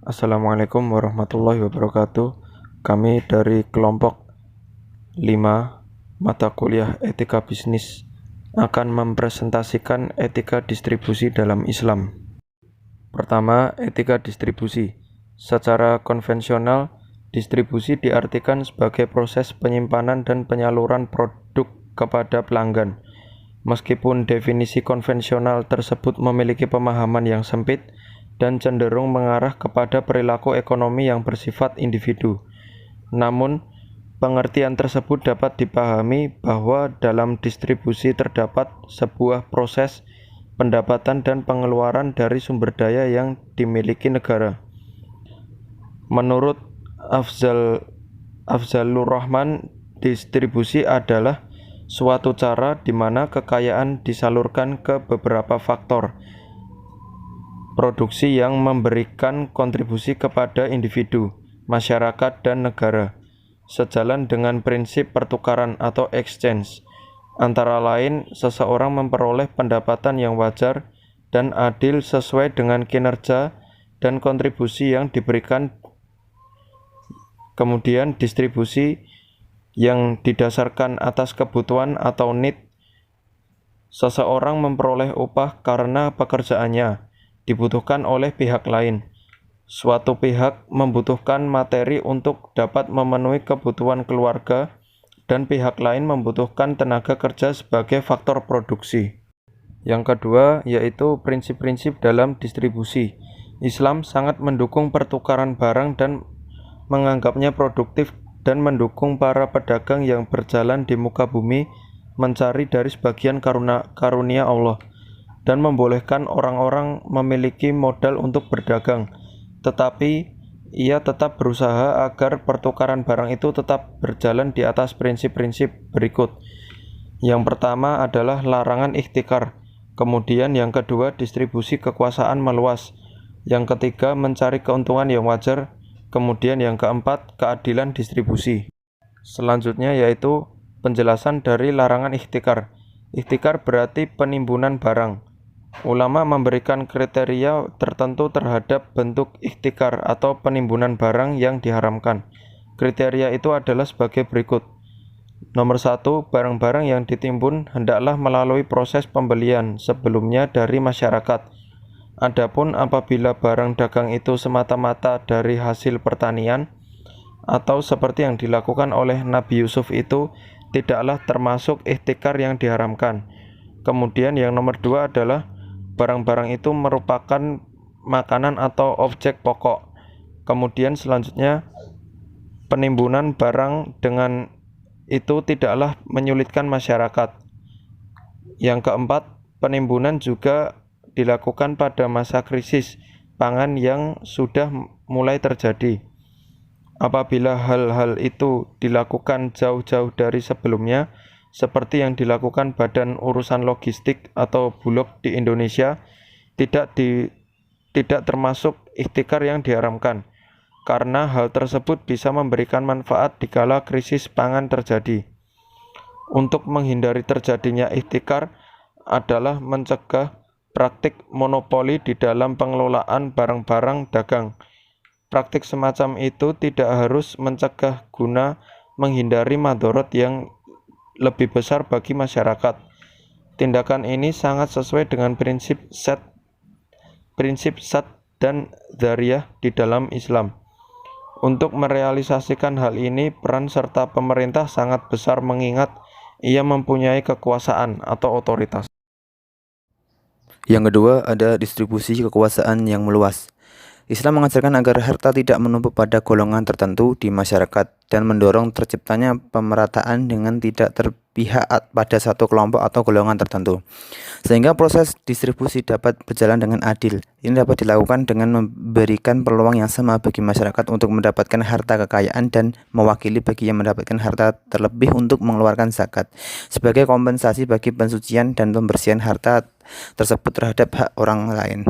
Assalamualaikum warahmatullahi wabarakatuh. Kami dari kelompok 5 mata kuliah etika bisnis akan mempresentasikan etika distribusi dalam Islam. Pertama, etika distribusi. Secara konvensional, distribusi diartikan sebagai proses penyimpanan dan penyaluran produk kepada pelanggan. Meskipun definisi konvensional tersebut memiliki pemahaman yang sempit dan cenderung mengarah kepada perilaku ekonomi yang bersifat individu, namun pengertian tersebut dapat dipahami bahwa dalam distribusi terdapat sebuah proses pendapatan dan pengeluaran dari sumber daya yang dimiliki negara. Menurut Afzalur Rahman, distribusi adalah suatu cara di mana kekayaan disalurkan ke beberapa faktor produksi yang memberikan kontribusi kepada individu, masyarakat, dan negara, sejalan dengan prinsip pertukaran atau exchange. Antara lain, seseorang memperoleh pendapatan yang wajar dan adil sesuai dengan kinerja dan kontribusi yang diberikan. Kemudian distribusi yang didasarkan atas kebutuhan atau need. Seseorang memperoleh upah karena pekerjaannya dibutuhkan oleh pihak lain. Suatu pihak membutuhkan materi untuk dapat memenuhi kebutuhan keluarga, dan pihak lain membutuhkan tenaga kerja sebagai faktor produksi. Yang kedua, yaitu prinsip-prinsip dalam distribusi. Islam sangat mendukung pertukaran barang dan menganggapnya produktif dan mendukung para pedagang yang berjalan di muka bumi mencari dari sebagian karunia Allah, dan membolehkan orang-orang memiliki modal untuk berdagang, tetapi ia tetap berusaha agar pertukaran barang itu tetap berjalan di atas prinsip-prinsip berikut. Yang pertama adalah larangan ihtikar, kemudian yang kedua distribusi kekuasaan meluas, yang ketiga mencari keuntungan yang wajar, kemudian yang keempat keadilan distribusi. Selanjutnya yaitu penjelasan dari larangan ihtikar. Ihtikar berarti penimbunan barang. Ulama memberikan kriteria tertentu terhadap bentuk ihtikar atau penimbunan barang yang diharamkan. Kriteria itu adalah sebagai berikut. Nomor 1, barang-barang yang ditimbun hendaklah melalui proses pembelian sebelumnya dari masyarakat. Adapun apabila barang dagang itu semata-mata dari hasil pertanian, atau seperti yang dilakukan oleh Nabi Yusuf itu, tidaklah termasuk ihtikar yang diharamkan. Kemudian yang nomor 2 adalah barang-barang itu merupakan makanan atau objek pokok. Kemudian selanjutnya, penimbunan barang dengan itu tidaklah menyulitkan masyarakat. Yang keempat, penimbunan juga dilakukan pada masa krisis pangan yang sudah mulai terjadi. Apabila hal-hal itu dilakukan jauh-jauh dari sebelumnya, seperti yang dilakukan Badan Urusan Logistik atau Bulog di Indonesia, tidak termasuk ihtikar yang diharamkan, karena hal tersebut bisa memberikan manfaat dikala krisis pangan terjadi. Untuk menghindari terjadinya ihtikar adalah mencegah praktik monopoli di dalam pengelolaan barang-barang dagang. Praktik semacam itu tidak harus mencegah guna menghindari madorot yang lebih besar bagi masyarakat. Tindakan ini sangat sesuai dengan prinsip sad dan dzariyah di dalam Islam. Untuk merealisasikan hal ini, peran serta pemerintah sangat besar mengingat ia mempunyai kekuasaan atau otoritas. Yang kedua, ada distribusi kekuasaan yang meluas. Islam mengajarkan agar harta tidak menumpuk pada golongan tertentu di masyarakat dan mendorong terciptanya pemerataan dengan tidak terpihak pada satu kelompok atau golongan tertentu, sehingga proses distribusi dapat berjalan dengan adil. Ini dapat dilakukan dengan memberikan peluang yang sama bagi masyarakat untuk mendapatkan harta kekayaan dan mewakili bagi yang mendapatkan harta terlebih untuk mengeluarkan zakat sebagai kompensasi bagi pensucian dan pembersihan harta tersebut terhadap hak orang lain.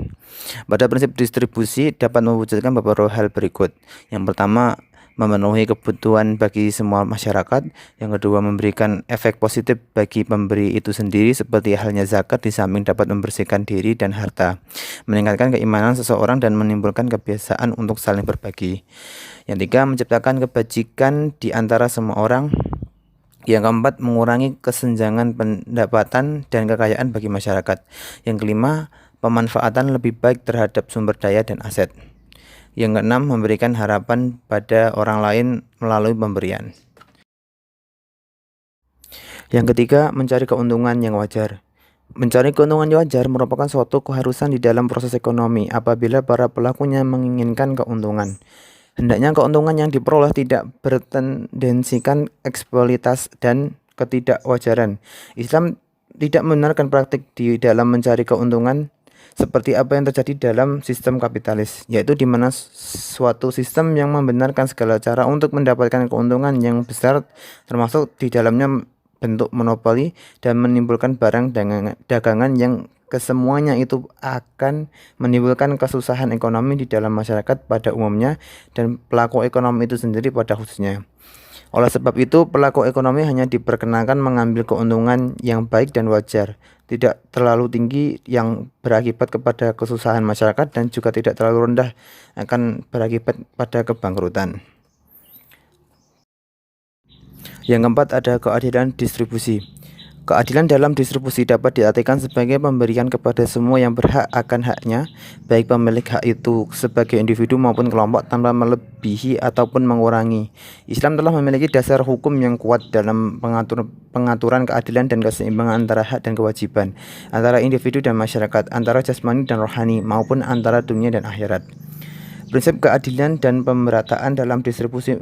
Pada prinsip distribusi dapat mewujudkan beberapa hal berikut. Yang pertama, memenuhi kebutuhan bagi semua masyarakat. Yang kedua, memberikan efek positif bagi pemberi itu sendiri seperti halnya zakat, di samping dapat membersihkan diri dan harta, meningkatkan keimanan seseorang dan menimbulkan kebiasaan untuk saling berbagi. Yang ketiga, menciptakan kebajikan di antara semua orang. Yang keempat, mengurangi kesenjangan pendapatan dan kekayaan bagi masyarakat. Yang kelima, pemanfaatan lebih baik terhadap sumber daya dan aset. Yang keenam, memberikan harapan pada orang lain melalui pemberian. Yang ketiga, mencari keuntungan yang wajar. Mencari keuntungan yang wajar merupakan suatu keharusan di dalam proses ekonomi apabila para pelakunya menginginkan keuntungan. Hendaknya keuntungan yang diperoleh tidak bertendensikan eksploitasi dan ketidakwajaran. Islam tidak membenarkan praktik di dalam mencari keuntungan seperti apa yang terjadi dalam sistem kapitalis, yaitu di mana suatu sistem yang membenarkan segala cara untuk mendapatkan keuntungan yang besar, termasuk di dalamnya bentuk monopoli dan menimbulkan barang dagangan yang kesemuanya itu akan menimbulkan kesusahan ekonomi di dalam masyarakat pada umumnya dan pelaku ekonomi itu sendiri pada khususnya. Oleh sebab itu, pelaku ekonomi hanya diperkenankan mengambil keuntungan yang baik dan wajar, tidak terlalu tinggi yang berakibat kepada kesusahan masyarakat dan juga tidak terlalu rendah akan berakibat pada kebangkrutan. Yang keempat, ada keadilan distribusi. Keadilan dalam distribusi dapat diartikan sebagai pemberian kepada semua yang berhak akan haknya, baik pemilik hak itu sebagai individu maupun kelompok, tanpa melebihi ataupun mengurangi. Islam telah memiliki dasar hukum yang kuat dalam pengaturan keadilan dan keseimbangan antara hak dan kewajiban, antara individu dan masyarakat, antara jasmani dan rohani, maupun antara dunia dan akhirat. Prinsip keadilan dan pemerataan dalam distribusi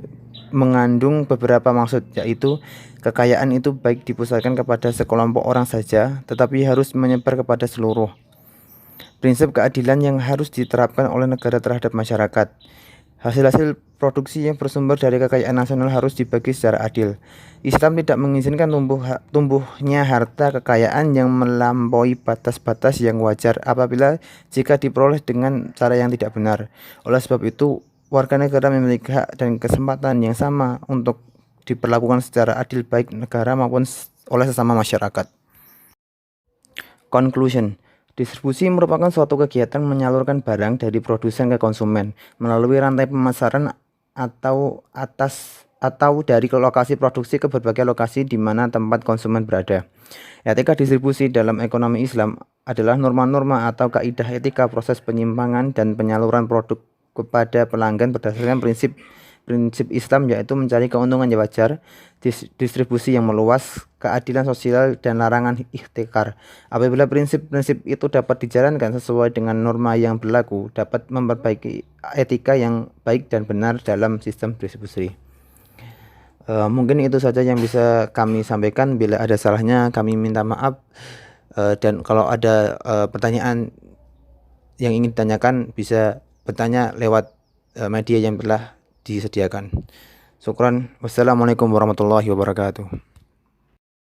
mengandung beberapa maksud, yaitu kekayaan itu baik dipusatkan kepada sekelompok orang saja, tetapi harus menyebar kepada seluruh. Prinsip keadilan yang harus diterapkan oleh negara terhadap masyarakat. Hasil-hasil produksi yang bersumber dari kekayaan nasional harus dibagi secara adil. Islam tidak mengizinkan tumbuhnya harta kekayaan yang melampaui batas-batas yang wajar apabila jika diperoleh dengan cara yang tidak benar. Oleh sebab itu, warga negara memiliki hak dan kesempatan yang sama untuk diperlakukan secara adil baik negara maupun oleh sesama masyarakat. Conclusion. Distribusi merupakan suatu kegiatan menyalurkan barang dari produsen ke konsumen melalui rantai pemasaran atau dari lokasi produksi ke berbagai lokasi di mana tempat konsumen berada. Etika distribusi dalam ekonomi Islam adalah norma-norma atau kaidah etika proses penyimpangan dan penyaluran produk kepada pelanggan berdasarkan prinsip Islam, yaitu mencari keuntungan yang wajar, distribusi yang meluas, keadilan sosial, dan larangan ihtikar. Apabila prinsip-prinsip itu dapat dijalankan sesuai dengan norma yang berlaku, dapat memperbaiki etika yang baik dan benar dalam sistem distribusi. Mungkin itu saja yang bisa kami sampaikan. Bila ada salahnya, kami minta maaf. Dan kalau ada pertanyaan yang ingin ditanyakan, bisa bertanya lewat media yang telah disediakan. Syukran. Wassalamualaikum warahmatullahi wabarakatuh.